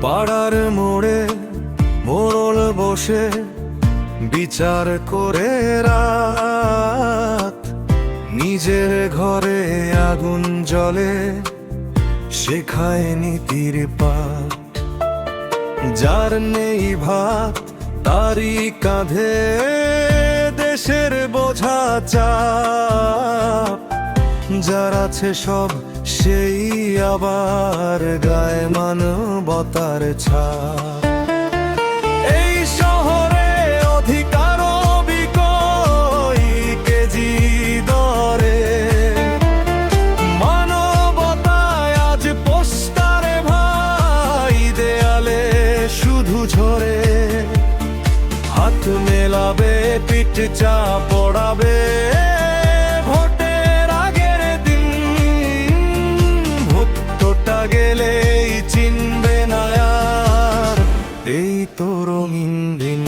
পাড়ার মোড়ে মোড়ল বসে বিচার করে রাত, নিজের ঘরে আগুন জ্বলে শেখায় নীতির পাঠ। যার নেই ভাত তারই কাঁধে দেশের বোঝা চাপ, যার আছে সব সেই আবার গায়ে মানবতার ছাপ। এই শহরে অধিকার বিকয় কেজি দরে, মানবতায় আজ পোস্টারে ভাই, দেয়ালে শুধু ঝরে। হাত মেলাবে পিঠ চা পড়াবে ভোটের আগের দিন, ভোটটা গেলেই চিনবে না আর এই তো রঙিন দিন।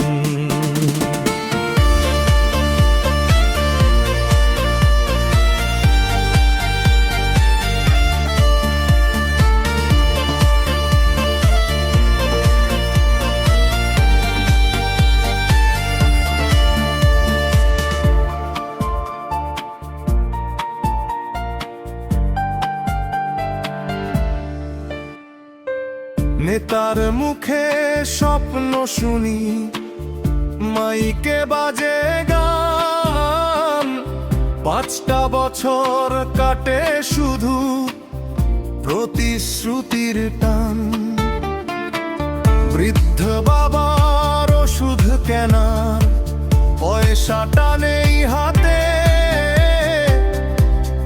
নেতার মুখে স্বপ্ন শুনি, মাইকে বাজে গান, 5টা বছর কাটে শুধু প্রতিশ্রুতির টান। বৃদ্ধ বাবার ওষুধ কেনার পয়সাটা নেই হাতে,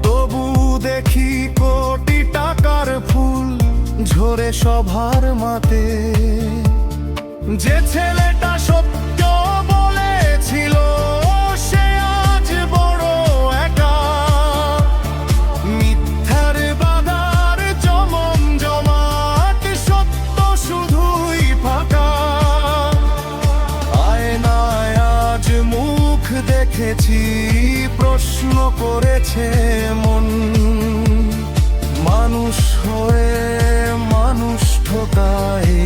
তবু দেখি কোটি টাকার ফুল ঝরে সভার মাতে। যে ছেলেটা সত্য বলেছিল সে আজ বড় একা, মিথ্যার বাধার জমম জমাট, সত্য শুধুই ফাঁকা। আয়নায় আজ মুখ দেখেছি, প্রশ্ন করেছে মন, মানুষ হয়ে মানুষ ঠকায়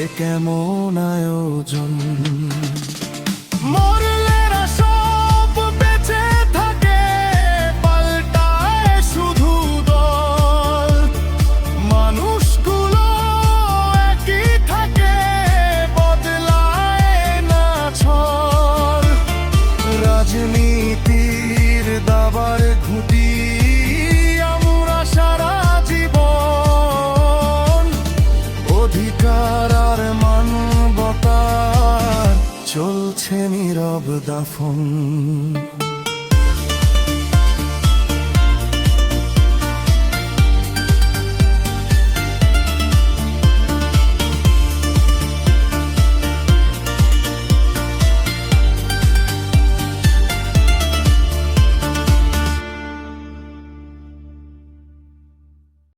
এ কেমন আয়োজন। মরলেরা সব বেঁচে থাকে, পাল্টায় শুধু দল, মানুষগুলো একই থাকে, বদলায় না ছল। রাজনীতির দাবার ঘুঁটি আমরা সারা জীবন, অধিকার আর মানবতার চলছে নীরব দাফন।